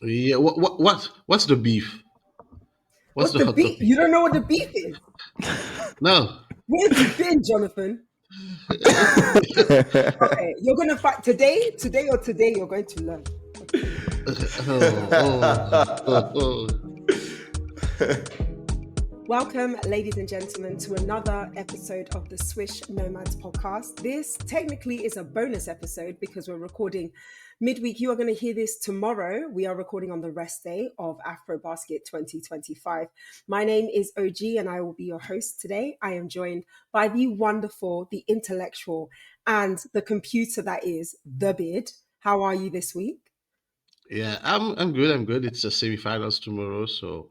Yeah. What's the beef? What's What's the the hot beef? topic? You don't know what the beef is. No. Where have you been, Jonathan? Okay, you're gonna fight today, today or today. You're going to learn. Okay. Oh. Welcome, ladies and gentlemen, to another episode of the Swish Nomads podcast. This technically is a bonus episode because we're recording midweek. You are going to hear this tomorrow. We are recording on the rest day of AfroBasket 2025. My name is OG and I will be your host today. I am joined by the wonderful, the intellectual, and the computer that is The Beard. How are you this week? Yeah, I'm good. I'm good. It's a semifinals tomorrow, so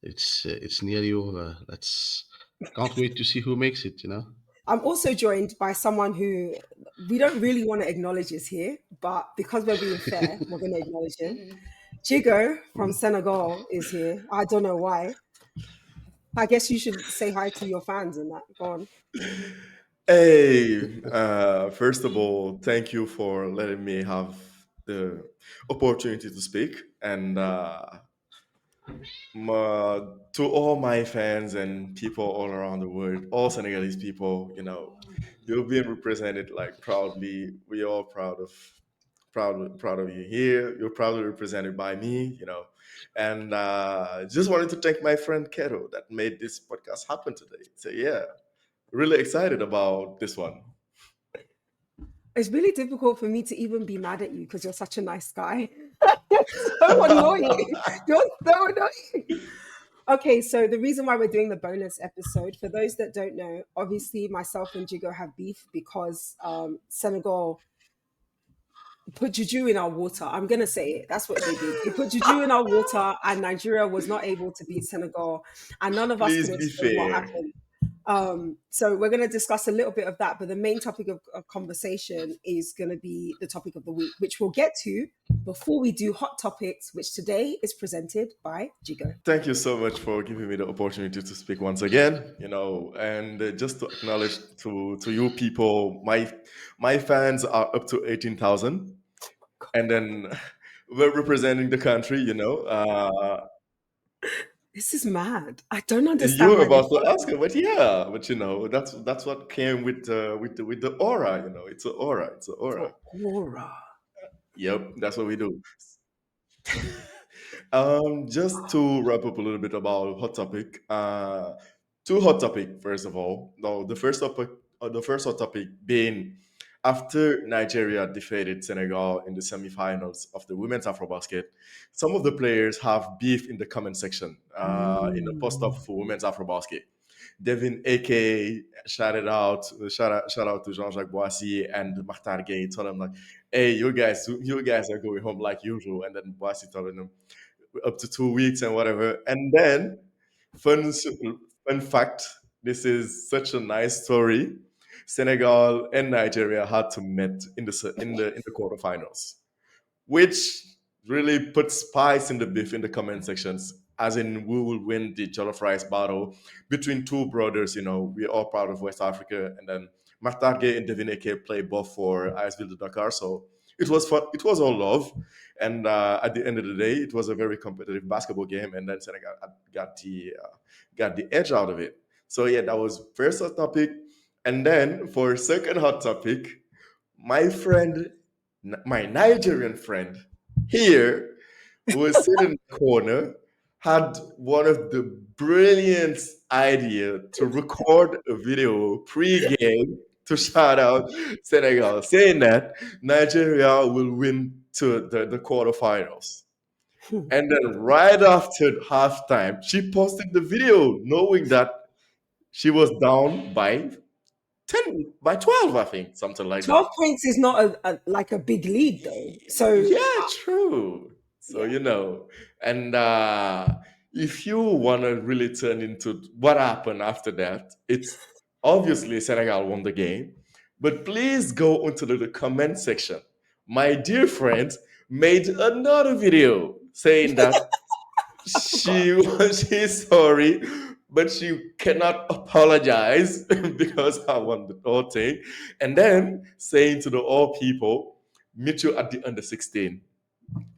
it's nearly over. Let's can't wait to see who makes it. I'm also joined by someone who we don't really want to acknowledge is here, but because we're being fair, we're going to acknowledge him. Djigo from Senegal is here. I don't know why. I guess you should say hi to your fans and that. Go on. Hey, first of all, thank you for letting me have the opportunity to speak. And to all my fans and people all around the world, all Senegalese people, you're being represented like proudly. We are all proud of you here. You're proudly represented by me. And just wanted to thank my friend Keto that made this podcast happen today. So yeah, really excited about this one. It's really difficult for me to even be mad at you because you're such a nice guy. You're so annoying. You're so annoying. Okay, so the reason why we're doing the bonus episode, for those that don't know, obviously myself and Jigo have beef because Senegal put juju in our water. I'm gonna say it. That's what they did. They put juju in our water, and Nigeria was not able to beat Senegal, and none of us could Please be explain what fair. happened. So we're gonna discuss a little bit of that, but the main topic of conversation is gonna be the topic of the week, which we'll get to before we do hot topics, which today is presented by Jigo. Thank you so much for giving me the opportunity to speak once again. And just to acknowledge to you people, my fans are up to 18,000, and then we're representing the country. This is mad. I don't understand You're why they about to can't. ask it, but yeah, but that's what came with the aura. It's an aura. It's an aura. The aura. Yep, that's what we do. Just to wrap up a little bit about hot topic. Two hot topic first of all. No, the first hot topic being after Nigeria defeated Senegal in the semifinals of the women's AfroBasket, some of the players have beef in the comment section in the post up Mm. for women's AfroBasket. Devin AK shout out to Jean-Jacques Boissy and Martin Gay. Told him like, "Hey, you guys are going home like usual." And then Boissy told him up to 2 weeks and whatever. And then, fun fun fact: this is such a nice story. Senegal and Nigeria had to meet in the quarterfinals, which really put spice in the beef in the comment sections. As in, we will win the jollof rice battle between two brothers. We're all proud of West Africa, and then Martarge and Devineke play both for ISV de Dakar. So it was fun. It was all love, and at the end of the day, it was a very competitive basketball game. And then Senegal got the edge out of it. So yeah, that was first hot topic, and then for second hot topic, my friend my Nigerian friend here, who was sitting in the corner, had one of the brilliant idea to record a video pre-game to shout out Senegal, saying that Nigeria will win to the quarterfinals. And then right after halftime, she posted the video, knowing that she was down by 10, by 12, I think, something like 12 that. points is not like a big lead though. So Yeah, true. So, yeah. and if you want to really turn into what happened after that, it's obviously Senegal won the game. But please go into the comment section. My dear friend made another video saying that I forgot. she's sorry, but she cannot apologize because I won the whole thing. And then saying to the all people, meet you at the under 16.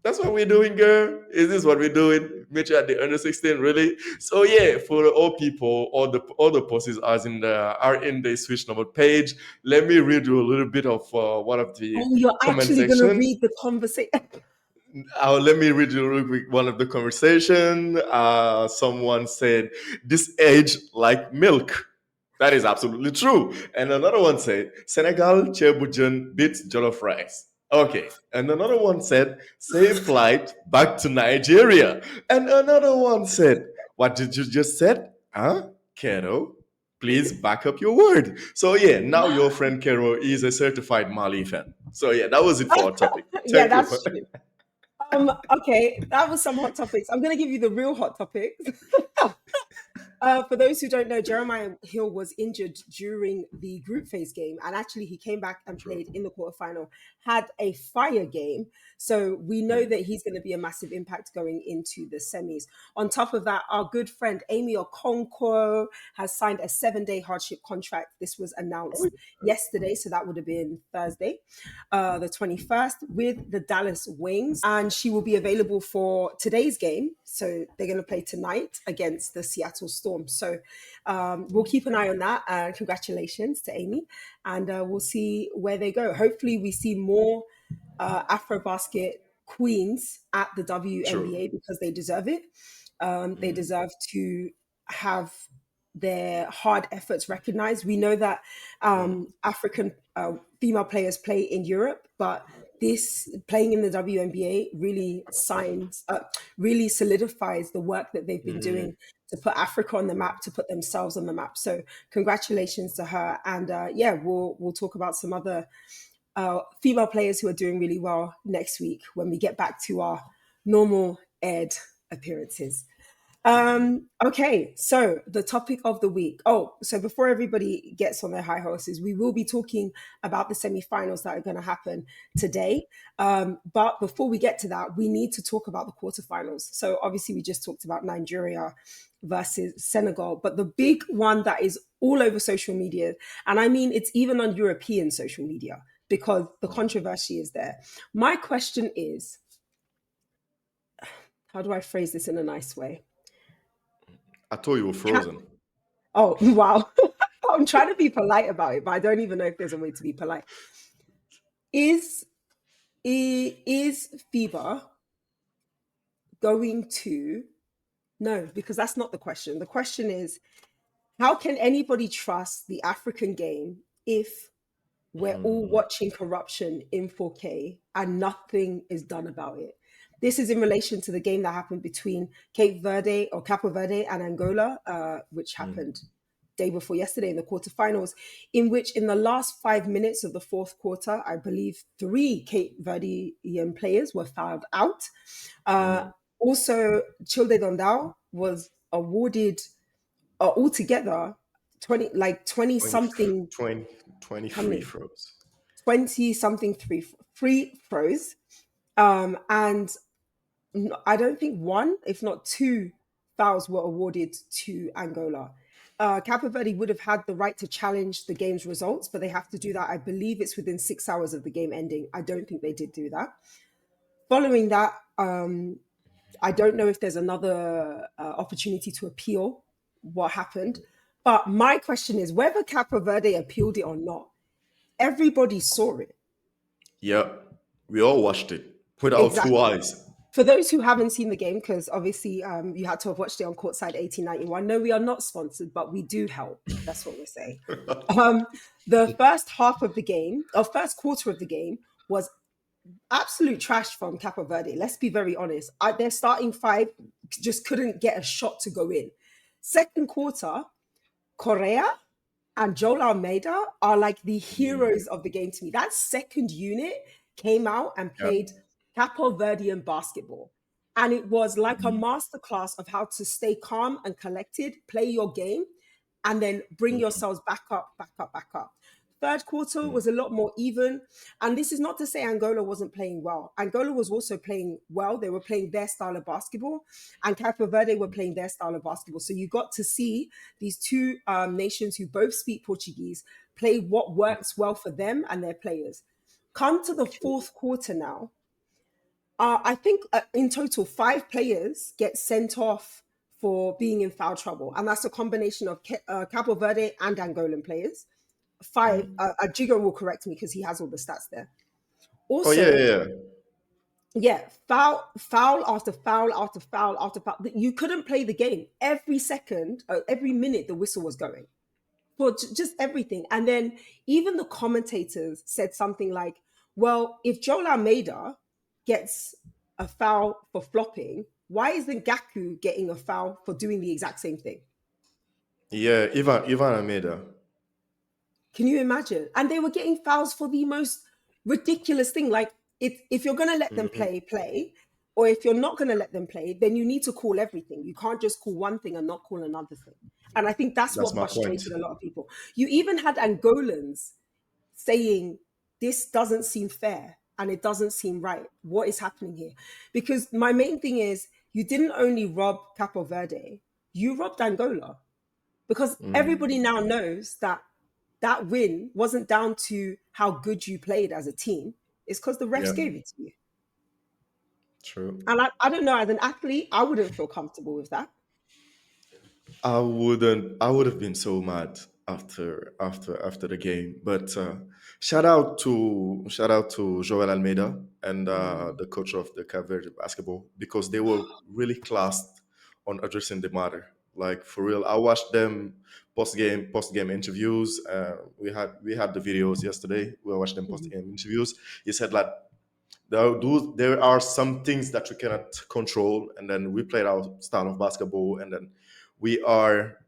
That's what we're doing, girl. Is this what we're doing? Meet you at the under 16, really? So yeah, for all people, all the posts are in the Swish number page. Let me read you a little bit of one of the Oh, you're comment actually going to section. read the conversation. Let me read you real quick one of the conversation. Someone said, "This age like milk." That is absolutely true. And another one said, "Senegal Chebujan beats jollof rice." Okay. And another one said, "Safe flight back to Nigeria." And another one said, "What did you just said? Huh? Kero, please back up your word." So yeah, now your friend Kero is a certified Mali fan. So yeah, that was it for our topic. Yeah, Thank you. that's true. Okay, that was some hot topics. I'm going to give you the real hot topics. For those who don't know, Jeremiah Hill was injured during the group phase game, and actually he came back and True. played in the quarterfinal, had a fire game. So we know Mm, that he's going to be a massive impact going into the semis. On top of that, our good friend Amy Okonkwo has signed a 7-day hardship contract. This was oh, announced yesterday, so that would have been Thursday, the 21st, with the Dallas Wings. And she will be available for today's game. So they're going to play tonight against the Seattle Storm. So we'll keep an eye on that. Congratulations to Amy. And we'll see where they go. Hopefully, we see more AfroBasket queens at the true. WNBA because they deserve it. They Mm, deserve to have their hard efforts recognized. We know that mm, African female players play in Europe, but this playing in the WNBA really solidifies the work that they've been mm. doing to put Africa on the map, to put themselves on the map. So congratulations to her. And yeah, we'll talk about some other female players who are doing really well next week when we get back to our normal aired appearances. Okay, so the topic of the week. Oh, so before everybody gets on their high horses, we will be talking about the semi-finals that are going to happen today. But before we get to that, we need to talk about the quarterfinals. So obviously, we just talked about Nigeria versus Senegal, but the big one that is all over social media, and I mean it's even on European social media because the controversy is there. My question is, how do I phrase this in a nice way? I thought you were frozen. Oh, wow. I'm trying to be polite about it, but I don't even know if there's a way to be polite. Is is FIBA going to no, because that's not the question. The question is, how can anybody trust the African game if we're all Mm, watching corruption in 4K and nothing is done about it? This is in relation to the game that happened between Cape Verde and Angola, which mm, happened day before yesterday in the quarterfinals, in which in the last 5 minutes of the fourth quarter, I believe three Cape Verdean players were fouled out. Uh, mm. Also, Childe Dondao was awarded altogether 20 20, something, 20, 20 how free many? throws. 20 something free throws. And I don't think one, if not two, fouls were awarded to Angola. Cape Verde would have had the right to challenge the game's results, but they have to do that. I believe it's within 6 hours of the game ending. I don't think they did do that. Following that, I don't know if there's another opportunity to appeal what happened. But my question is whether Cape Verde appealed it or not, everybody saw it. Yeah, we all watched it with our two Exactly. eyes. For those who haven't seen the game, because obviously you had to have watched it on Courtside 1891. No, we are not sponsored, but we do help. That's what we're saying. Um, the first half of the game, or first quarter of the game, was absolute trash from Capo Verde. Let's be very honest. Their starting five just couldn't get a shot to go in. Second quarter, Correa and Joel Almeida are like the Mm, heroes of the game to me. That second unit came out and yeah. played Capo Verdean basketball. And it was like a Mm, masterclass of how to stay calm and collected, play your game, and then bring mm, yourselves back up, back up, back up. Third quarter mm, was a lot more even. And this is not to say Angola wasn't playing well. Angola was also playing well. They were playing their style of basketball, and Cape Verde were playing their style of basketball. So you got to see these two nations who both speak Portuguese play what works well for them and their players. Come to the true. fourth quarter now. I think in total, 5 players get sent off for being in foul trouble, and that's a combination of Cabo Verde and Angolan players. Five. Djigo will correct me because he has all the stats there. Oh yeah, Also, yeah, yeah. yeah, foul after foul after foul after foul. You couldn't play the game. Every second, every minute, the whistle was going for just everything. And then even the commentators said something like, well, if Joel Almeida gets a foul for flopping, why isn't Gaku getting a foul for doing the exact same thing? Yeah, Ivan Almeida. Can you imagine? And they were getting fouls for the most ridiculous thing. Like, if you're going to let them Mhm. play, play. Or if you're not going to let them play, then you need to call everything. You can't just call one thing and not call another thing. And I think that's That's what my point. frustrated a lot of people. You even had Angolans saying, this doesn't seem fair and it doesn't seem right. What is happening here? Because my main thing is, you didn't only rob Capo Verde, you robbed Angola. Because everybody now knows that that win wasn't down to how good you played as a team. It's because the Yeah, refs gave it to you. true. And I don't know, as an athlete, I wouldn't feel comfortable with that. I wouldn't. I would have been so mad after the game. But shout out to Joel Almeida and Mm, the coach of the Cape Verde basketball, because they were really classed on addressing the matter. Like for real, I watched them post game interviews. We had the videos yesterday. We watched them post mhm, game interviews. He said like there are some things that we cannot control, and then we played our style of basketball, and then we are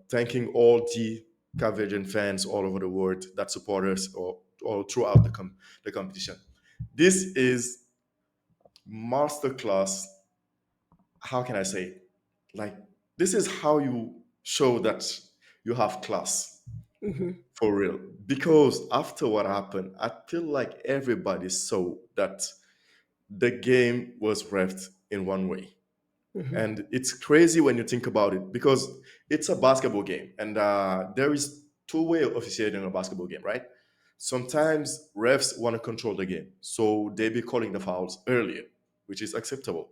thanking all the Cape fans all over the world that support us or throughout the competition. This is masterclass. How can I say it? Like, this is how you show that you have class mhm, for real. Because after what happened, I feel like everybody saw that the game was refed in one way. mhm, And it's crazy when you think about it, because it's a basketball game, and there is two way of officiating a basketball game, right? Sometimes refs want to control the game, so they be calling the fouls earlier, which is acceptable.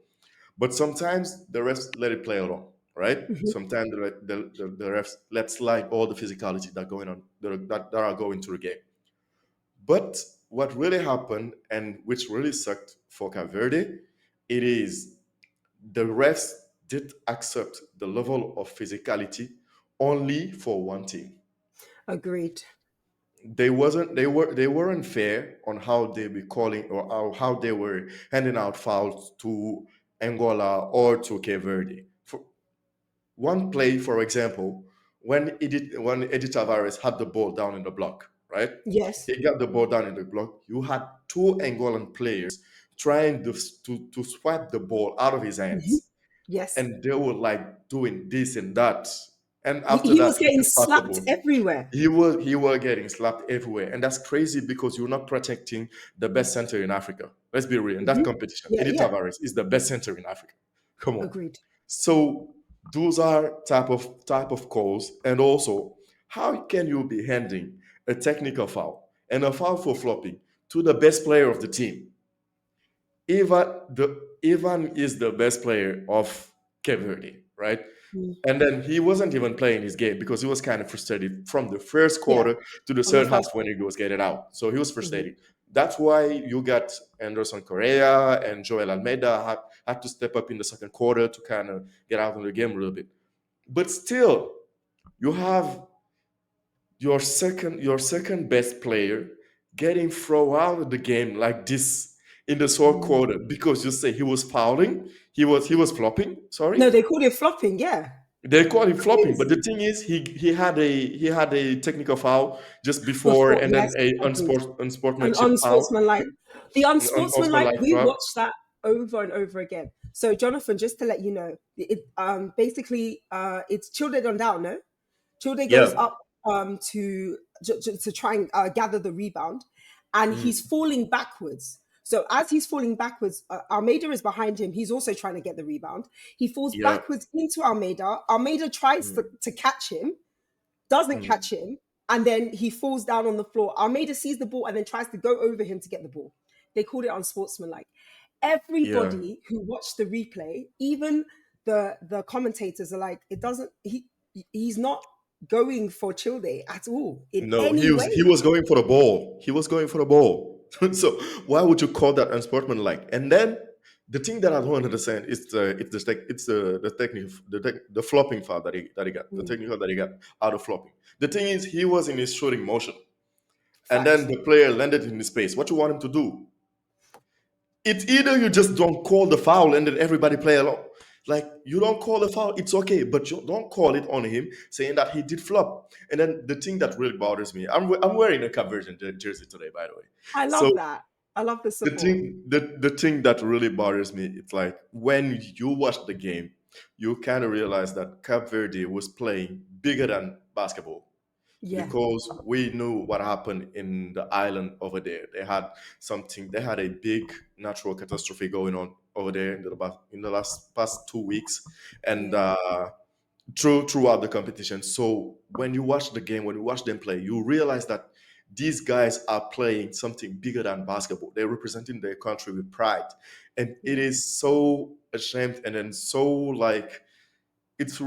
But sometimes the refs let it play along, right? mhm. Sometimes the refs let slide all the physicality that going on that are going through the game. But what really happened, and which really sucked for Cape Verde, it is the refs did accept the level of physicality only for one team. Agreed. They weren't fair on how they be calling, or how they were handing out fouls to Angola or to Cape Verde. For one play, for example, when Eddie Tavares had the ball down in the block, right? Yes. He got the ball down in the block. You had two Angolan players trying to swipe the ball out of his Mhm. hands, Yes. and they were like doing this and that. And after He that, was he getting just passed the slapped ball. everywhere. He was getting slapped everywhere, and that's crazy because you're not protecting the best center in Africa. Let's be real. In that Mhm. competition, Yeah, Eddie yeah. Tavares is the best center in Africa. Come on. Agreed. So those are type of calls, and also how can you be handing a technical foul and a foul for flopping to the best player of the team? Ivan is the best player of Cape Verde, right? Mm. And then he wasn't even playing his game because he was kind of frustrated from the first Yeah. quarter to the On the third half first when one. he was getting out. So he was Mhm. frustrated. That's why you got Anderson Correa and Joel Almeida had to step up in the second quarter to kind of get out of the game a little bit. But still, you have your second best player getting thrown out of the game like this in the third Mm. quarter because you say he was fouling, he was flopping. Sorry, No, they called it flopping. Yeah. they call him flopping, but the Crazy. thing is, he had a technical foul just before, Before, and then yes, a agreed. And unsportsmanship foul, unsportsmanlike. The unsportsmanlike, unsportsmanlike we foul. watched that over and over again. So, Jonathan, just to let you know, basically it's Childe on down, no? Childe goes Yeah. up to try and gather the rebound, and he's Mm. falling backwards. So as he's falling backwards, Almeida is behind him. He's also trying to get the rebound. He falls Yeah. backwards into Almeida. Almeida tries Mm. to catch him, doesn't Mm. catch him, and then he falls down on the floor. Almeida sees the ball and then tries to go over him to get the ball. They called it unsportsmanlike. Yeah. everybody who watched the replay, even the commentators are like, it doesn't he's not going for Childe at all in No, any he way. was going for the ball. He was going for the ball. So why would you call that unsportsmanlike? And then the thing that I don't understand is the technique the flopping foul that he got, the Mm, technical that he got out of flopping. The thing is, he was in his shooting motion, and then facts. the player landed in his space. What you want him to do? It's either you just don't call the foul and then everybody play along. Like, you don't call the foul, it's okay, but you don't call it on him, saying that he did flop. And then the thing that really bothers me, I'm wearing a Cape Verde jersey today, by the way. I So love that. I love the the support. thing that really bothers me, it's like when you watch the game, you kind of realize that Cape Verde was playing bigger than basketball, Yeah, because we knew what happened in the island over there. They had a big natural catastrophe going on over there in the last past 2 weeks, and yeah, throughout the competition. So when you watch the game, when you watch them play, you realize that these guys are playing something bigger than basketball. They're representing their country with pride, and it yeah. is so ashamed, and then so like it's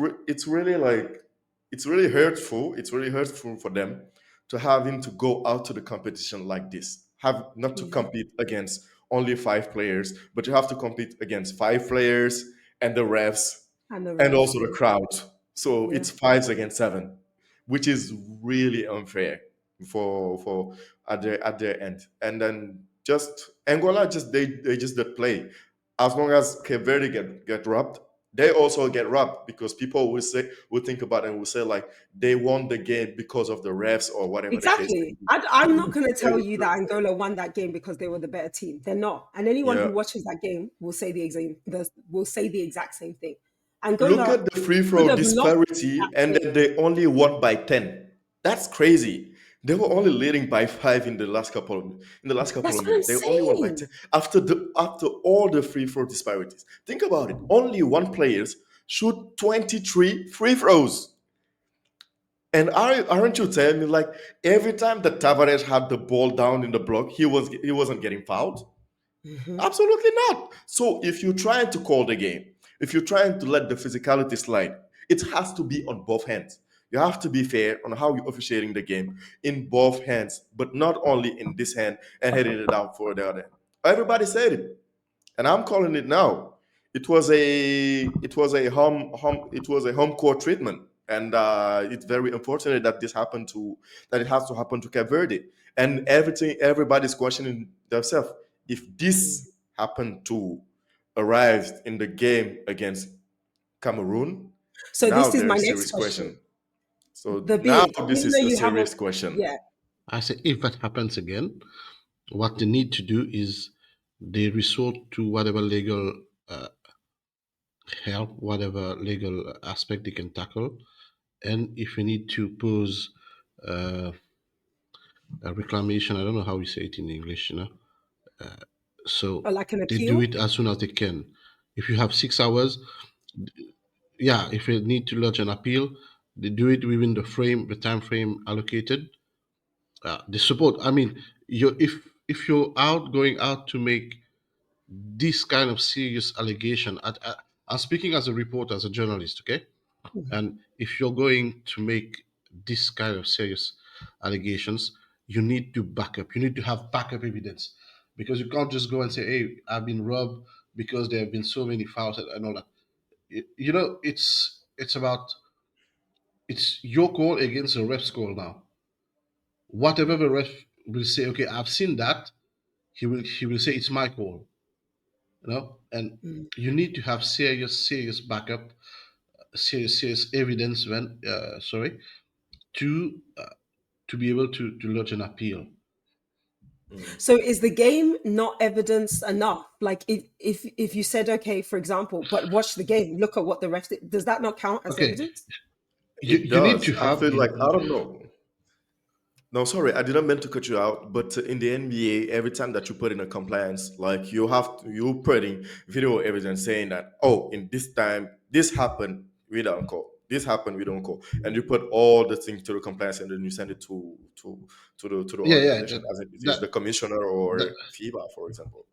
really like it's really hurtful. It's really hurtful for them to have him to go out to the competition like this. Have not to Yeah. compete against only 5 players, but you have to compete against 5 players and the refs And the and refs, also the yeah, crowd. So yeah. it's 5 against 7, which is really unfair for at their end. And then just Angola, just they just did play. As long as Cape Verde get robbed, they also get robbed, because people will think about it and will say like they won the game because of the refs or whatever the case may Exactly. be. I'm not going to tell you that Angola won that game because they were the better team. They're not. And anyone Yeah. who watches that game will say the exact same thing. Look Angola at the free could throw have lost that disparity, and then game. they only won by 10. That's crazy. They were only leading by 5 in the last couple That's of what I'm minutes. They only won by saying. 10 after all the free throw disparities. Think about it. Only one players shoot 23 free throws. And aren't you telling me like every time that Tavares had the ball down in the block, he wasn't getting fouled? Mhm. Absolutely not. So if you're trying to call the game, if you're trying to let the physicality slide, it has to be on both hands. You have to be fair on how you're officiating the game in both hands, but not only in this hand and heading it out for the other hand. Everybody said it, and I'm calling it now. It was a home court treatment, and it's very unfortunate that it has to happen to Cape Verde, and everybody's questioning themselves if this happened to arrive in the game against Cameroon. So Now this is there my is next serious question. question. So The now beard, this even though is a you have a serious question. yeah, I say if that happens again, what they need to do is they resort to whatever legal help, whatever legal aspect they can tackle, and if we need to pose uh, a reclamation, I don't know how we say it in English, or so like an they do appeal. it as soon as they can. If you have 6 hours, yeah, if you need to lodge an appeal, they do it within the time frame allocated. The support. I mean, if you're going out to make this kind of serious allegation, I'm speaking as a reporter, as a journalist, okay? And if you're going to make this kind of serious allegations, you need to back up. You need to have backup evidence, because you can't just go and say, "Hey, I've been robbed because there have been so many fouls and all that." It's your call against the ref's call now. Whatever the ref will say, okay, I've seen that. He will say it's my call. And Mm. you need to have serious backup, serious evidence when to to be able to lodge an appeal. Mm. So is the game not evidence enough? Like if you said okay, for example, but watch the game, look at what the ref did, does that not count as Okay, evidence? you It you need does. to I have feel like I don't know. No, sorry, I didn't mean to cut you out. But in the NBA, every time that you put in a compliance, like you putting video evidence saying that, oh, in this time this happened, we don't call. This happened, we don't call, and you put all the things to the compliance, and then you send it to the yeah, organization, as it is that the commissioner that or FIBA, for example.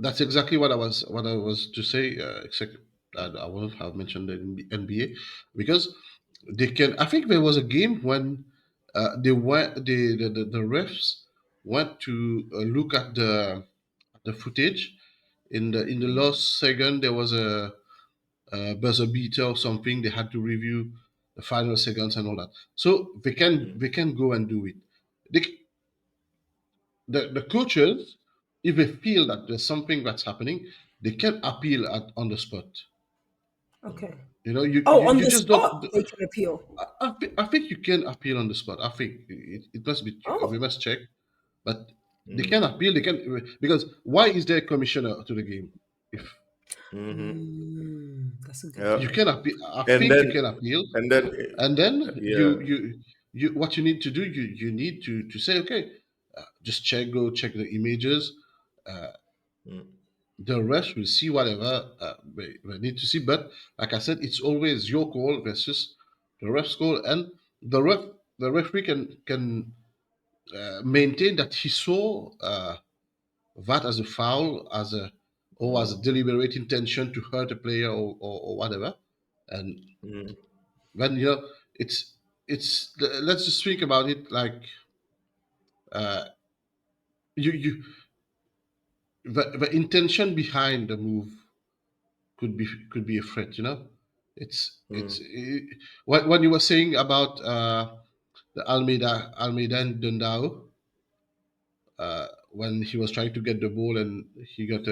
That's exactly what I was to say. Except that I wouldn't have mentioned the NBA because they can. I think there was a game when the refs went to look at the footage. In the last second, there was a buzzer beater or something. They had to review the final seconds and all that. So they can go and do it. They, the coaches, if they feel that there's something that's happening, they can appeal on the spot. Okay. Oh, You on the just don't. spot they can appeal. I think you can appeal on the spot. I think it must be. We Oh. must check, but they Mm, can appeal. They can, because why is there a commissioner to the game? If hmm. That's a good Yeah. you point. can appeal, I And think you then can appeal, and then and then yeah. you what you need to do, you need to say, okay, just go check the images. Uh, Mm, the rest will see whatever they need to see. But like I said, it's always your call versus the ref's call, and the ref the referee can maintain that he saw that as a foul, as a mm, deliberate intention to hurt a player, or whatever. And mm, when it's let's just think about it like, uh, you the intention behind the move could be a threat. It's mm, what you were saying about the Almeida and Dundao, when he was trying to get the ball and he got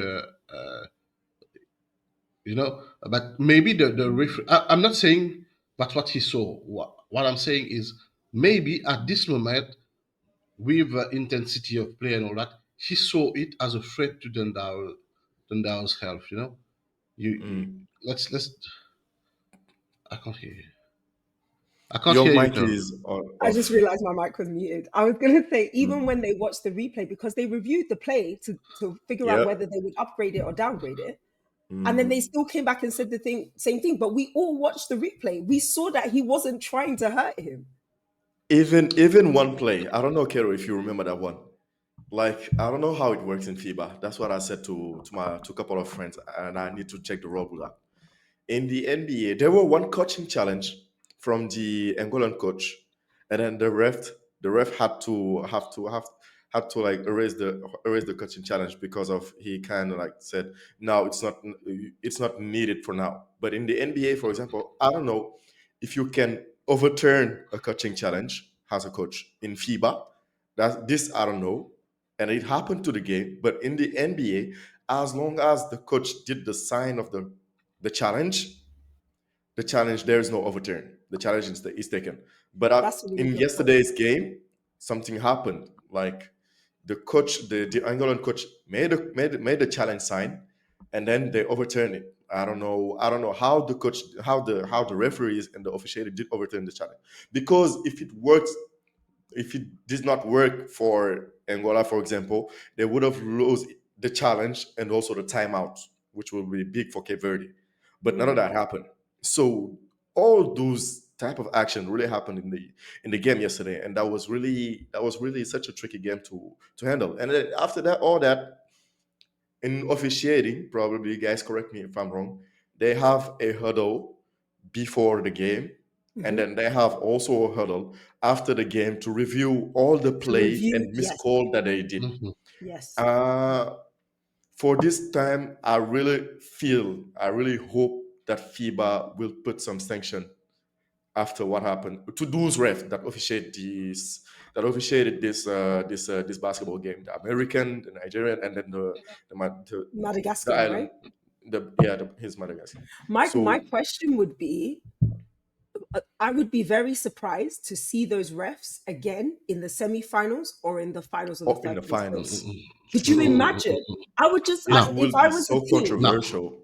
but maybe I'm not saying that's what he saw. What I'm saying is, maybe at this moment, with the intensity of play and all that, he saw it as a threat to Dundao's health. mm. Let's. I can't hear you. I can't Your hear you, mic Carol. is I just off. realized my mic was muted. I was going to say, even Mm. when they watched the replay, because they reviewed the play to figure out Yep. whether they would upgrade it or downgrade it. And then they Hmm. still came back and said same thing. But we all watched the replay. We saw that he wasn't trying to hurt him. Even one play. I don't know, Kero, if you remember that one. Like I don't know how it works in FIBA. That's what I said to a couple of friends, and I need to check the rule book out. In the NBA, there were one coaching challenge from the Angolan coach, and then the ref had to like erase the coaching challenge because of he kind of like said no, it's not needed for now. But in the NBA, for example, I don't know if you can overturn a coaching challenge as a coach in FIBA. That this I don't know, and it happened to the game. But in the NBA, as long as the coach did the sign of the challenge, there is no overturn. The challenge is taken. But That's a really in good point. yesterday's game, something happened. Like the coach, the Angolan coach made the challenge sign, and then they overturned it. I don't know. I don't know how the coach, how the referees and the officiator did overturn the challenge. Because if it did not work for Angola, for example, they would have lost the challenge and also the timeout, which will be big for Cape Verde. But none of Mm. that happened. So all those type of action really happened in the game yesterday, and that was really such a tricky game to handle. And then after that, all that in officiating, probably you guys correct me if I'm wrong, they have a huddle before the game, and Hmm. then they have also a huddle after the game to review all the To play review, and yes, miscall that they did. Mhm. yes. Uh, for this time, I really hope that FIBA will put some sanction after what happened to those refs that officiated this basketball game, the American, the Nigerian, and then the Madagascan, island, right? his Madagascar. My So question would be, I would be very surprised to see those refs again in the semifinals or in the finals of the in third the place tournament. finals, Could you imagine? I would just, it Now, if will I be was a so team, now, controversial.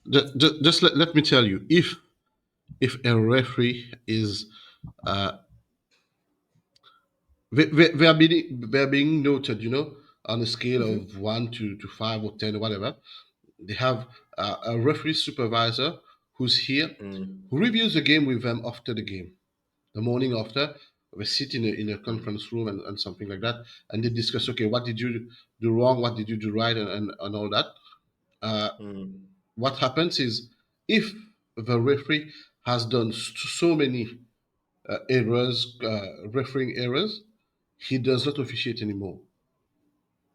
just let me tell you, if a referee is they are being noted, on a scale Mhm. of 1 to 5 or 10 or whatever. They have a referee supervisor who's here, Mm, who reviews the game with them after the game. The morning after, we sit in a mm, conference room and something like that, and they discuss, okay, what did you do wrong, what did you do right, and all that. Mm, What happens is if the referee has done so many errors, refereeing errors, he does not officiate anymore.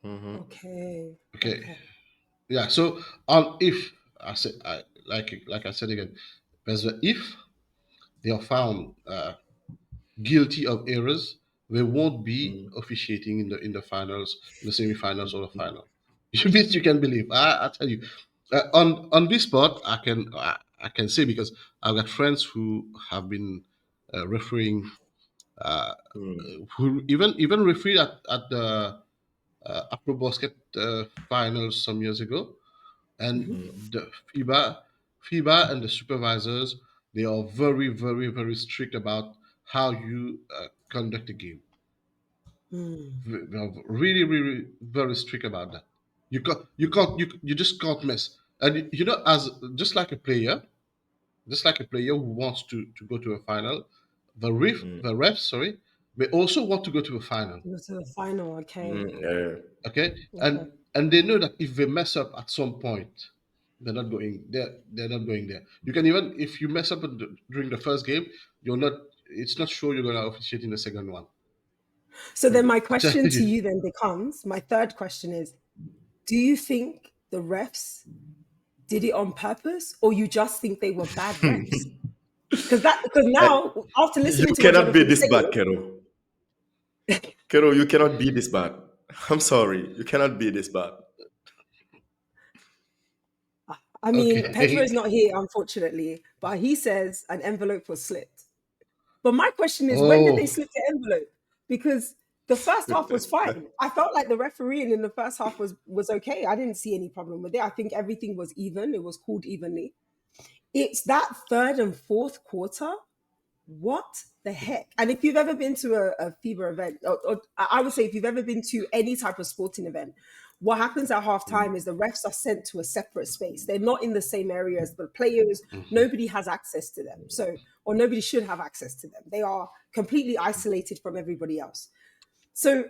mhm, Okay. Okay, Okay. yeah. So on if I said like I said again, there's a if they are found guilty of errors, they won't be mm, officiating in the finals, in the semifinals or the final. Which you can believe. I tell you, on this spot, I can say because I've got friends who have been refereeing, uh, mm, who even refereed at the AfroBasket finals some years ago, and Mhm. mm, the FIBA and the supervisors, they are very strict about how you conduct a game. Mm. They are really very strict about that. You just can't miss. And you know, as just like a player who wants to go to a final, mm, the refs, sorry, they also want to go to a final. Go to the final. Okay. mm, yeah. Okay, Okay. and they know that if they mess up at some point, they're not going there. You can even if you mess up during the first game, you're not. It's not sure you're going to officiate in the second one. So then my I tell question to you. you then becomes, my third question is, do you think the refs did it on purpose or you just think they were bad refs? Because I, now after you listening to what cannot be Jonathan's this bad, saying, Kero. Kero, you cannot be this bad. I'm sorry, you cannot be this bad. I mean, Pedro Okay. is not here, unfortunately, but he says an envelope was slipped. But my question is, when did they Oh, slip the envelope? Because the first half was fine. I felt like the refereeing in the first half was okay. I didn't see any problem with it. I think everything was even. It was called evenly. It's that third and fourth quarter. What the heck? And if you've ever been to a FIBA event, or I would say if you've ever been to any type of sporting event, what happens at halftime is the refs are sent to a separate space. They're not in the same area as the players. Nobody has access to them. So, or nobody should have access to them. They are completely isolated from everybody else. So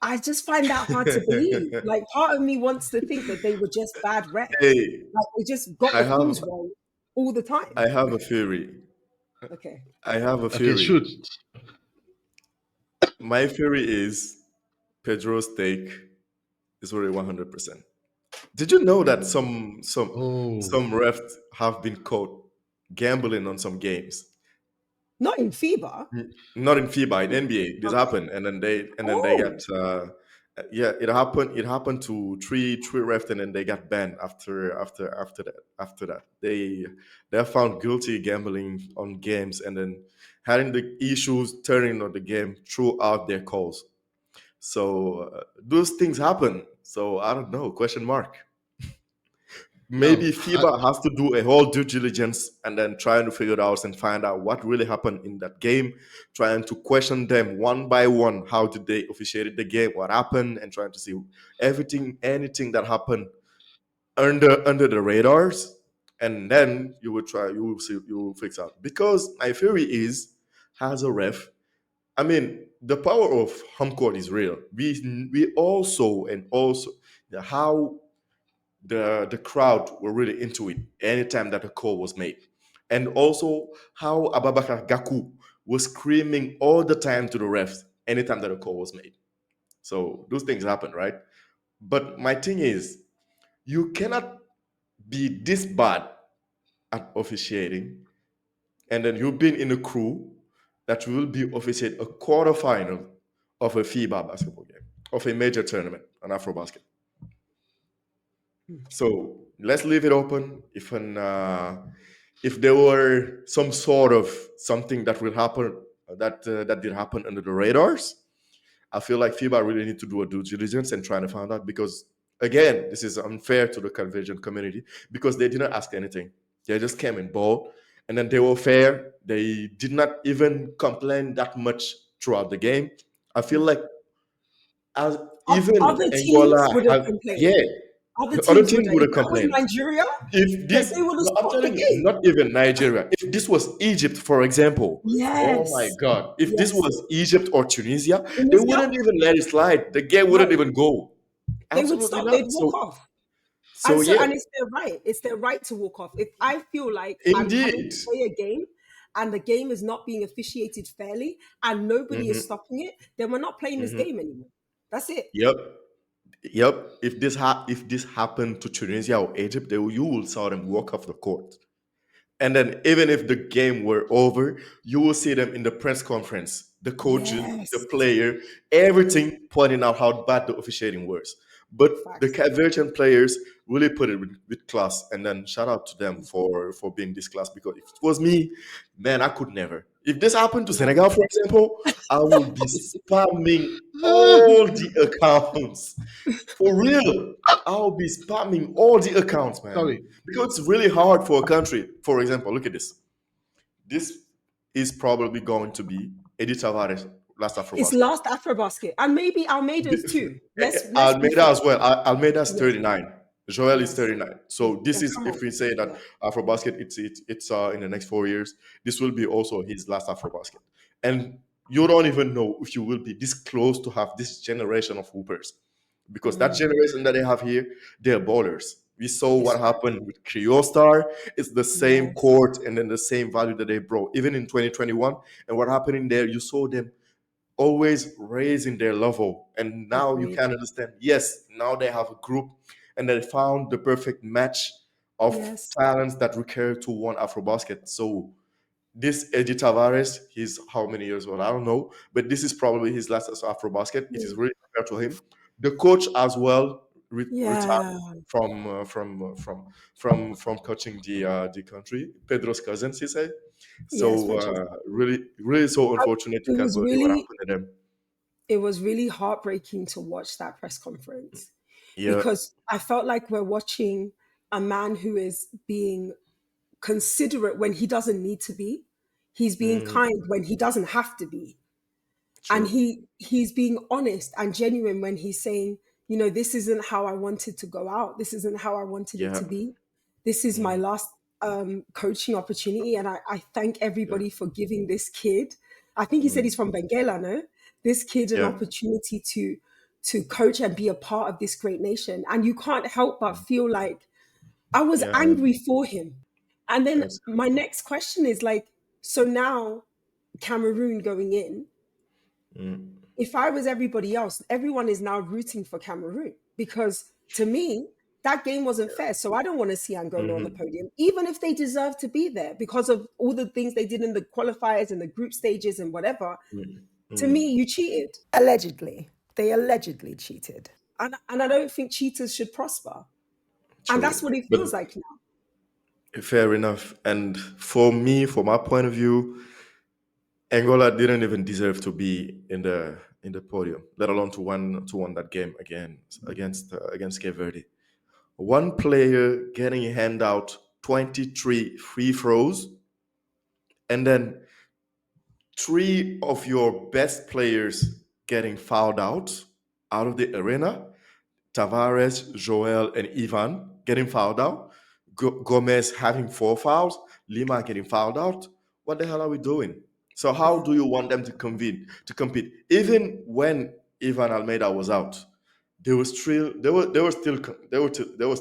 I just find that hard to believe. Like, part of me wants to think that they were just bad refs. Hey, Like, they just got I the have calls wrong all the time. I have a theory. Okay. I have a okay, theory. shoot. My theory is Pedro's take is already 100%. Did you know that Oh, some refs have been caught gambling on some games? Not in FIBA. Not in FIBA, in NBA. This Okay. happened, and then they got Oh, yeah, it happened. It happened to three refs, and then they got banned after that. They're found guilty gambling on games, and then having the issues turning on the game throughout their calls. So those things happen. So I don't know. Question mark. no. Maybe FIBA has to do a whole due diligence and then trying to figure it out and find out what really happened in that game, trying to question them one by one. How did they officiate the game? What happened? And trying to see everything, anything that happened under the radars. And then you will see, you will fix out. Because my theory is, as a ref, I mean, the power of home court is real. We also and also how the crowd were really into it anytime that a call was made. And also how Ababakar Gaku was screaming all the time to the refs anytime that a call was made. So those things happen, right? But my thing is, you cannot be this bad at officiating, and then you've been in a crew that will be officiate a quarterfinal of a FIBA basketball game, of a major tournament, an AfroBasket. So let's leave it open. If there were some sort of something that will happen that did happen under the radars, I feel like FIBA really need to do a due diligence and trying to find out because again, this is unfair to the convention community because they didn't ask anything. They just came in bold and then they were fair. They did not even complain that much throughout the game. I feel like as even other teams Angola would have have complained. yeah, Other the other teams team would have. would If have that was complained. Nigeria, If that this, they would have no, I'm stopped the telling you, game. not even Nigeria. If this was Egypt, for example, oh my Yes. God, if this Yes. was Egypt or Tunisia, they Tunisia? wouldn't even let it slide. The game wouldn't No. even go. They would Absolutely stop. They'd not. walk So off. So yeah, And it's their right. It's their right to walk off. If I feel like I'm coming indeed. to play a game and the game is not being officiated fairly and nobody is Hmm. stopping it, then we're not playing this Hmm. game anymore. That's it. Yep. Yep. If this happened to Tunisia or Egypt, you will saw them walk off the court. And then even if the game were over, you will see them in the press conference, the coaches, the Yes. player, everything pointing out how bad the officiating was. But the Facts. Cape Verdean players really put it with class. And then shout out to them for being this class, because if it was me, man, I could never. If this happened to No. Senegal, for example, I would be spamming all the accounts. For real, I'll be spamming all the accounts, man. Sorry. Because it's really hard for a country. For example, look at this. This is probably going to be Eddie Tavares' last It's AfroBasket. last Afrobasket. And maybe Almeida's too. Let's be Almeida fair. as well. Almeida's Yes. 39. Joel is Yes. 39. So this Yeah, is, come if on. we say that Yeah. AfroBasket, it's in the next 4 years, this will be also his last AfroBasket. And you don't even know if you will be this close to have this generation of hoopers, because that Mm, generation that they have here, they're ballers. We saw it's what true. happened with Star. It's the same Yes. court and then the same value that they brought, even in 2021. And what happened in there, you saw them always raising their level. And now you Agreed. can understand, yes, now they have a group and they found the perfect match of Yes. talents that recur to one AfroBasket. So this Eddie Tavares, he's how many years old? I don't know, but this is probably his last as AfroBasket. It is Mm. really fair to him. The coach as well retired Yeah. from coaching the country. Pedro's cousins, he said. Yes, So Rachel. really so I- unfortunate to It Cape was Verde what really happened to them. it was really heartbreaking to watch that press conference Yeah. because I felt like we're watching a man who is being considerate when he doesn't need to be. He's being Mm, kind when he doesn't have to be. And true. he's being honest and genuine when he's saying, you know, this isn't how I wanted to go out. This isn't how I wanted it Yeah. to be. This is my Mm, last coaching opportunity. And I thank yeah. everybody for giving this kid, I think he said Mm, he's from Benguela, no? This kid an yeah. opportunity to coach and be a part of this great nation. And you can't help but feel like I was Yeah. angry for him. And then my Exactly. next question is like, so now Cameroon going in, Mm, if I was everybody else, everyone is now rooting for Cameroon because to me, that game wasn't fair. So I don't want to see Angola on the mhm, podium, even if they deserve to be there because of all the things they did in the qualifiers and the group stages and whatever. mm, To me, mm. you cheated. Allegedly. They allegedly cheated. And I don't think cheaters should prosper. And that's True. what it But feels like now. fair enough. And for me, from my point of view, Angola didn't even deserve to be in the podium, let alone to win that game again against Cape Verde. One player getting a handout 23 free throws, and then three of your best players getting fouled out of the arena. Tavares, Joel, and Ivan getting fouled out. Gomez having 4 fouls. Lima getting fouled out. What the hell are we doing? So how Yeah. do you want them to compete? Even when Ivan Almeida was out, they were still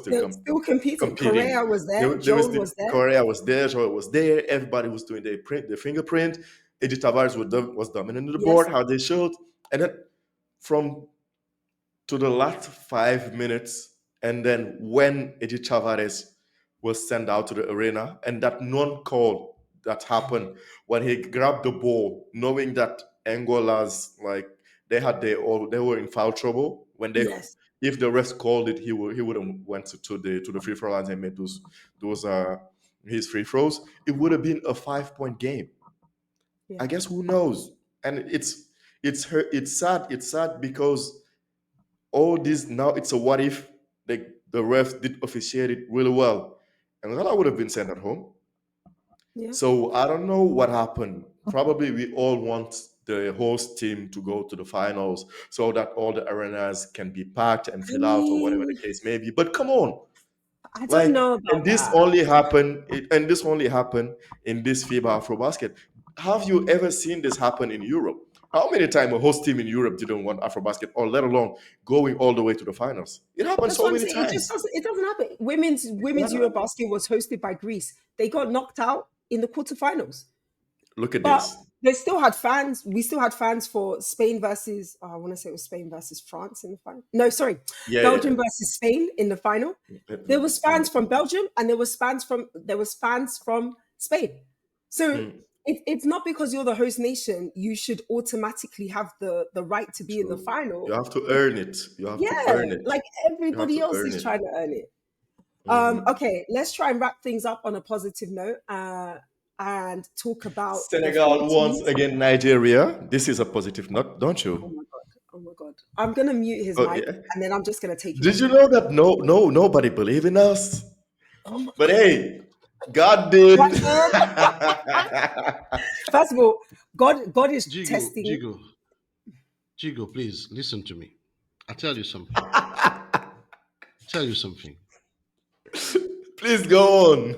They're still competing. competing. Correa was there. They were Joel still, was there. Correa was there, Joel was there. Everybody was doing their fingerprint. Eddie Tavares was dominating the board, Yes. how they showed. And then from to the last 5 minutes, and then when Eddie Tavares was sent out to the arena, and that non-call that happened when he grabbed the ball, knowing that Angola's like they were in foul trouble. When they Yes. if the refs called it, he would have went to the free throw lines and made those his free throws. It would have been a 5 point game. I Yeah. guess who knows? And it's sad. It's sad because all this now it's a what if the refs did officiate it really well, and then I would have been sent at home. Yeah. So I don't know what happened. Probably we all want the host team to go to the finals so that all the arenas can be packed and I fill out or whatever the mean, case may be. But come on, I don't like, know and about this that. only happened, and this only happened in this FIBA Afrobasket. Have you ever seen this happen in Europe? How many times a host team in Europe didn't want AfroBasket, or let alone going all the way to the finals? It happened That's so what I'm many saying. It just times. doesn't. It doesn't happen. Women's Eurobasket was hosted by Greece. They got knocked out in the quarterfinals. Look at But this. they still had fans. We still had fans for Spain versus, I want to say it was Spain versus France in the final. No, sorry, Yeah, yeah, Belgium versus Spain in the final. There yeah. was fans from Belgium and there was fans from Spain. So Mm, it's not because you're the host nation you should automatically have the right to be in the true. You final. have to earn it. You have to Yeah, earn it. like You have everybody to else earn is it. trying to earn it. Hmm. Okay, let's try and wrap things up on a positive note, and talk about the four Senegal once teams. again Nigeria. This is a positive note, don't Oh you? my god. Oh my god. I'm gonna mute his Oh mic yeah. and then I'm just gonna take him Did off you mute. know that nobody believe in us? Oh my But god. hey, God did. God, first of all, God is Jigo, testing. Jigo, Jigo, please listen to me. I tell you something. Tell you something. Please go on.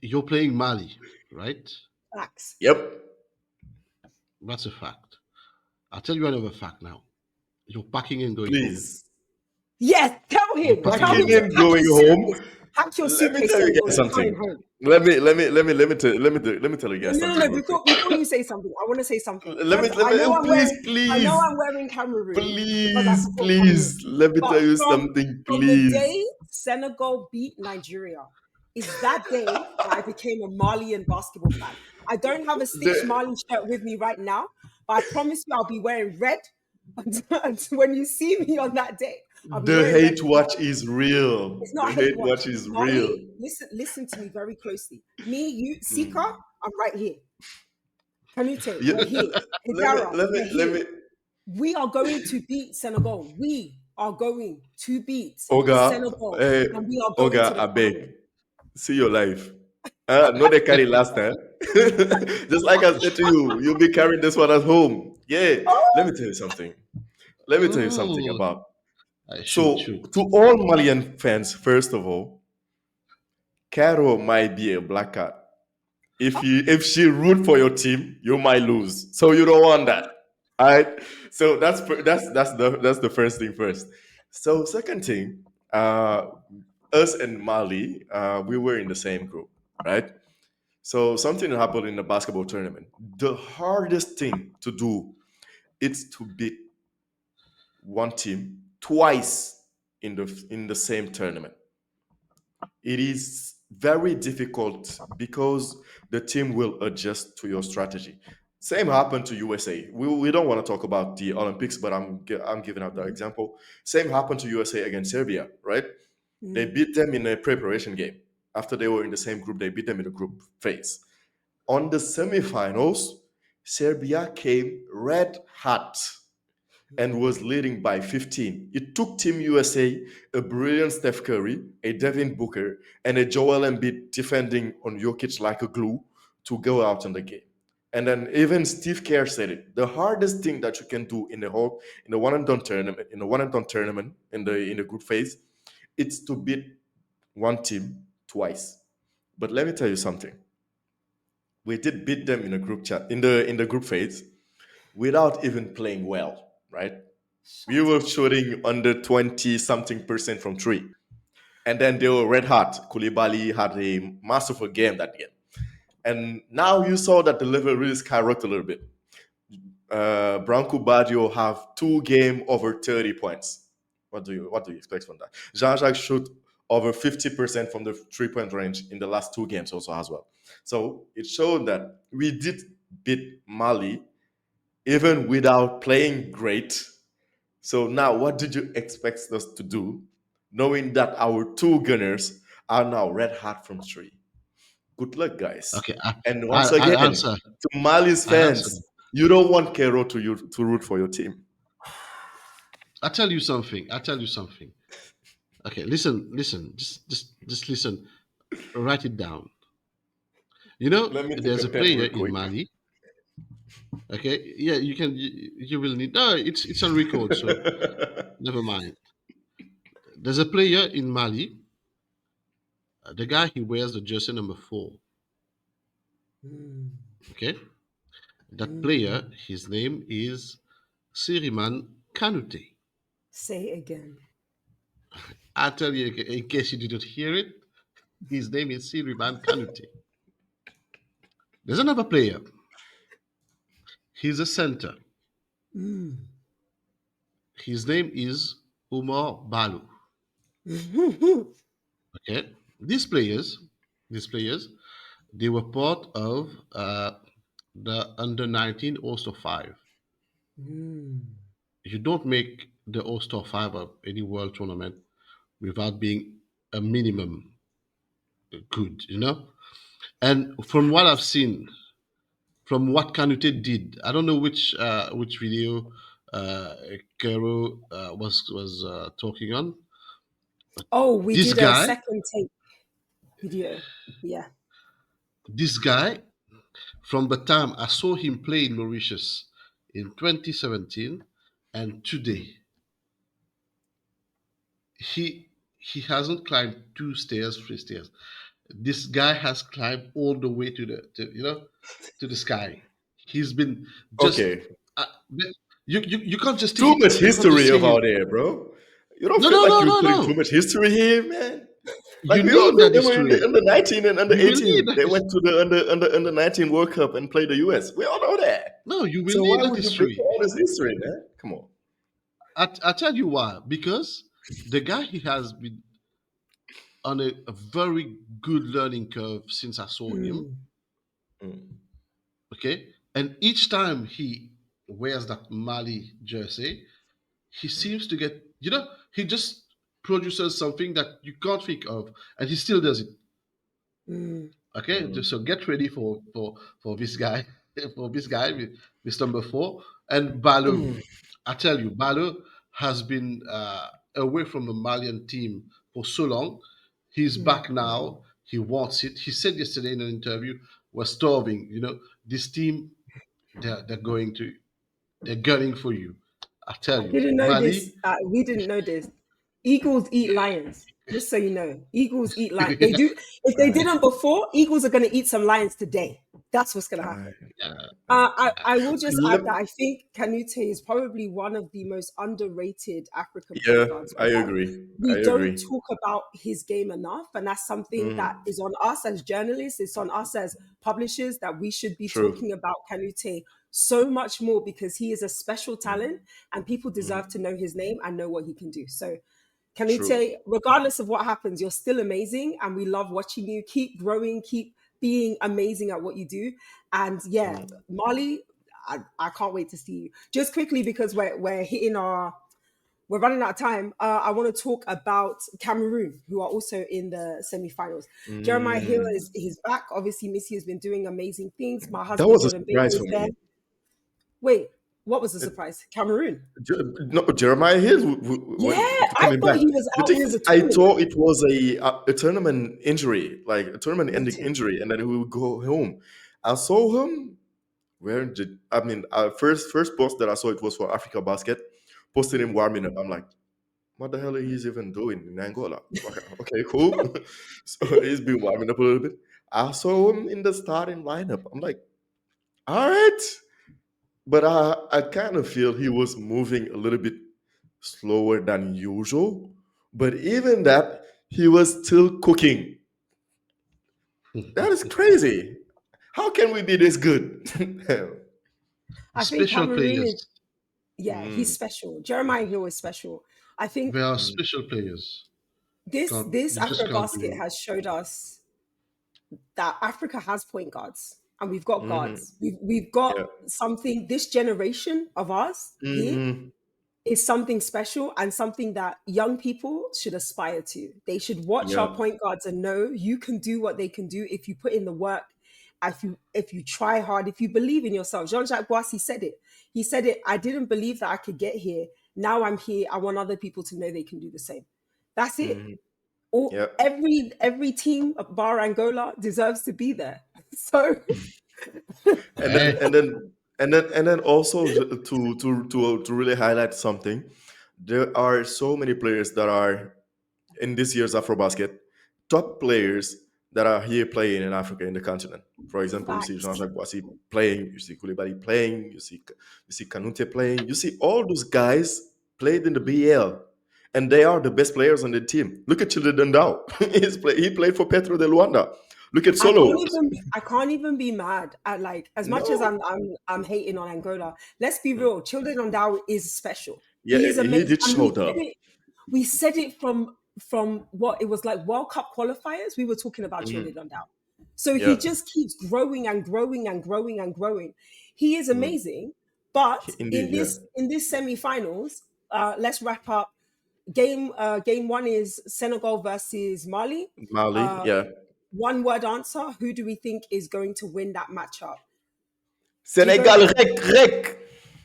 You're playing Mali, right? Facts. Yep. That's a fact. I'll tell you another fact now. You're packing and going home. Please. Yes, tell You're him. packing Tell and him Packing to going and pack home. going his home. suitcase. Pack your Let me suitcase, tell you Senegal. guys You're going something. home. Let me tell you guys No, no, something no. real quick. Before you say something, I want to say something. Let me First, let me please I know please I'm wearing Cameroon because I please support Cameroon. please let me But tell you from something from the please. day Senegal beat Nigeria is that day that I became a Malian basketball fan. I don't have a stitched The Mali shirt with me right now, but I promise you I'll be wearing red. And when you see me on that day, I'll be the wearing red hate for watch Mali. is real. It's The not hate hate watch. watch is Mali, real. listen to me very closely. Me, you, Sika, Mm. I'm right here. Kanute, You, we're here. let me Hijara, let me we're let here. me We are going to beat Senegal. We are going to beat Oga, Senegal. hey, And we are going to Oga, the I final. beg. See your life. No, they carry last time. Just like I said to you, you'll be carrying this one at home. Yeah. Let me tell you something. Let me tell you something Oh, about. I shoot, So, shoot. to all Malian fans, first of all, Caro might be a black cat. If she root for your team, you might lose. So you don't want that. All right. So that's the first thing first. So second thing, us and Mali, we were in the same group, right? So something happened in the basketball tournament. The hardest thing to do is to beat one team twice in the same tournament. It is very difficult because the team will adjust to your strategy. Same happened to USA. We don't want to talk about the Olympics, but I'm giving out that Mhm. example. Same happened to USA against Serbia, right? They Mm. beat them in a preparation game. After they were in the same group, they beat them in the group phase. On the semifinals, Serbia came red hot and was leading by 15. It took Team USA a brilliant Steph Curry, a Devin Booker, and a Joel Embiid defending on Jokic like a glue to go out in the game. And then even Steve Kerr said it. The hardest thing that you can do in the one and done tournament in the group phase, it's to beat one team twice. But let me tell you something. We did beat them in a group chat in the group phase without even playing well, right? We Shut were up. shooting under 20 something percent from three. And then they were red hot. Koulibaly had a masterful game that game. And now you saw that the level really skyrocketed a little bit. Branco Baggio have 2 game over 30 points. What do you expect from that? Jean-Jacques shoot over 50% from the 3-point range in the last 2 games also as well. So it showed that we did beat Mali even without playing great. So now, what did you expect us to do, knowing that our two gunners are now red hot from three? Good luck, guys. Okay, And I, once I again, answer. to Mali's I answer. fans, you don't want Kero to root for your team. I tell you something. I tell you something. Okay, listen, listen. Just listen. Write it down. You know, Let me take there's a a pen player real in quick. Mali. Okay, yeah, you can. You will need. No, it's on record, so never mind. There's a player in Mali. The guy he wears the jersey number 4. Mm. Okay, That player, his name is Siriman Kanute. Say it again. I tell you, in case you didn't hear it, his name is Siriman Kanute. There's another player. He's a center. His name is Umar Balu. Okay, these players, they were part of the under 19 All-Star 5. You don't make the All-Star 5 of any world tournament without being a minimum good, And from what I've seen, from what Kanute did, I don't know which video uh, Kero was talking on, but Oh, we this did a guy, second tape video. Yeah. this guy, from the time I saw him play in Mauritius in 2017 and today, he he hasn't climbed two stairs, three stairs. This guy has climbed all the way to the sky. He's been just Okay. uh, you can't just take Too it. much You can't just history say him. about there, bro. You don't No, feel no, like no, you're no, putting too no. much history here, man? Like You we all need know that they were in the history. under 19 and under You will need 18. that They history. went to the under 19 World Cup and played the US. We all know that. No, you will So why need that would you bring history. all this history, man? Come on. I tell you why. Because the guy, he has been on a very good learning curve since I saw him. Mm. Okay, and each time he wears that Mali jersey, he seems to get, he just produces something that you can't think of, and he still does it. Okay, Mm. so get ready for this guy, for this guy, with number 4 and Balu. Mm. I tell you, Balu has been away from the Malian team for so long. He's back now. He wants it. He said yesterday in an interview, "We're starving. This team, they're gunning for you." I tell I you, didn't know this. Mali. We didn't know this. Eagles eat lions. Just so you know, Eagles eat lions. They do. If they didn't before, Eagles are going to eat some lions today. That's what's going to I, happen. Yeah. I will just add let- that I think Canute is probably one of the most underrated African point yeah, guards I we have. agree. I We don't agree. talk about his game enough, and that's something that Mm. is on us as journalists. It's on us as publishers that we should be True. talking about Canute so much more because he is a special talent, and people deserve to Mm. know his name and know what he can do. So True. Canute, regardless of what happens, you're still amazing, and we love watching you. Keep growing, keep being amazing at what you do. And yeah, Mm. Marley, I can't wait to see you. Just quickly because we're running out of time. I want to talk about Cameroon, who are also in the semi-finals. Jeremiah Hill Mm. is he's back. Obviously, Missy has been doing amazing things. My That husband was a Jordan Baby surprise is for there. me. Wait, what was the surprise? Cameroon. No, Jeremiah Hill Yeah, I coming thought back. he was The out thing for the is, I tournament. thought it was a tournament injury, like a tournament Me ending too. injury, and then he would go home. I saw him. Where did I mean? First post that I saw, it was for Africa Basket, posting him warming up. I'm like, what the hell is he even doing in Angola? Okay, cool. So he's been warming up a little bit. I saw him in the starting lineup. I'm like, all right. But I kind of feel he was moving a little bit slower than usual. But even that, he was still cooking. That is crazy. How can we be this good? I think Special Cameroon is, players. yeah, he's Mm, special. Jeremiah Hill is special. I They think are mm, special players. this Can't this you just can't AfroBasket be. has showed us that Africa has point guards and we've got mhm, guards. We've got yeah. something. This generation of us here Hmm. is something special and something that young people should aspire to. They should watch our Yeah. point guards and know you can do what they can do if you put in the work, if you try hard, if you believe in yourself. Jean-Jacques Boissy said it. He said it. I didn't believe that I could get here. Now I'm here. I want other people to know they can do the same. That's it. Hmm. All Yeah. every team bar Angola deserves to be there. So And then Hey, and then and then also to really highlight something, there are so many players that are in this year's AfroBasket, top players that are here playing in Africa, in the continent. For example, you see Facts. Jean-Jacques Boissy playing, you see Koulibaly playing, you see Kanute playing, you see all those guys played in the BL, and they are the best players on the team. Look at Chile Dundao. He played for Petro de Luanda. Look at Solo. I can't even be mad at, like, as much as No. I'm hating on Angola. Let's be real. Children on Dow is special. Yeah, He is he amazing, did and show up. we said it from what it was like World Cup qualifiers. We were talking about Mhm. Children on Dow. So he Yeah. just keeps growing and growing and growing and growing. He is Mhm. amazing. But Indeed, yeah. in this semifinals, let's wrap up. Game one is Senegal versus Mali. Mali, Uh, yeah. One word answer. Who do we think is going to win that matchup? Djigo, Sénégal rek, rek.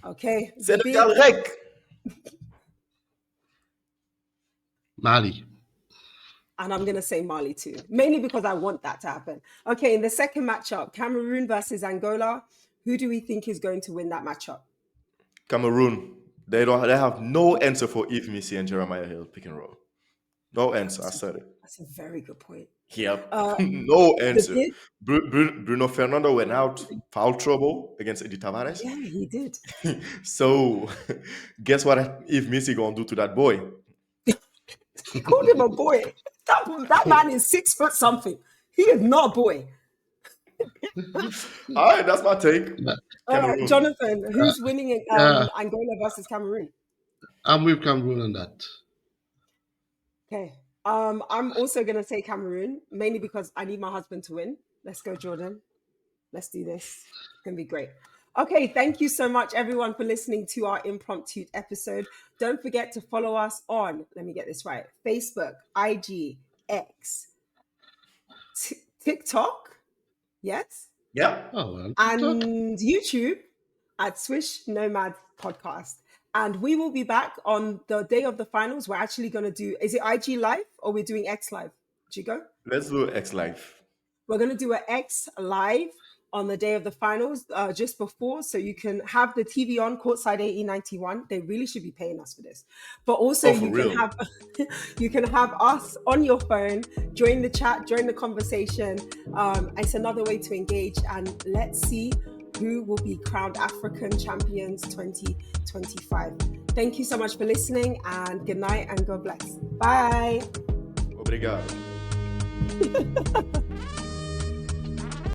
okay, the beard, Sénégal rek. Mali. and I'm gonna say Mali too, mainly because I want that to happen. Okay, in the second matchup, Cameroon versus Angola. Who do we think is going to win that matchup? Cameroon. They have no answer for Yves Missy and Jeremiah Hill pick and roll. No answer. I said it. That's a very good point. Yep. Uh, No the answer. beard, Bruno Fernando went out foul trouble against Eddie Tavares. yeah, he did. So guess what Yves Missy gonna do to that boy? He called him a boy. That man is 6 foot something. He is not a boy. All right, that's my take. But, Cameroon. Jonathan, who's winning yeah, Angola versus Cameroon? I'm with Cameroon on that. Okay. I'm also gonna say Cameroon, mainly because I need my husband to win. Let's go, Jordan. Let's do this. It's gonna be great. Okay, thank you so much, everyone, for listening to our impromptu episode. Don't forget to follow us on, let me get this right, Facebook, IG, X, TikTok, yes, Yeah. Oh, well, TikTok. and YouTube at Swish Nomads Podcast. And we will be back on the day of the finals. We're actually going to do, is it IG Live or we're doing X Live? Djigo? Let's do X Live. We're going to do an X Live on the day of the finals, just before, so you can have the TV on courtside 1891. They really should be paying us for this, but also Oh, for you can real. have you can have us on your phone, join the chat, join the conversation. It's another way to engage, and let's see who will be crowned African champions 2025. Thank you so much for listening, and good night and God bless. Bye. Obrigado.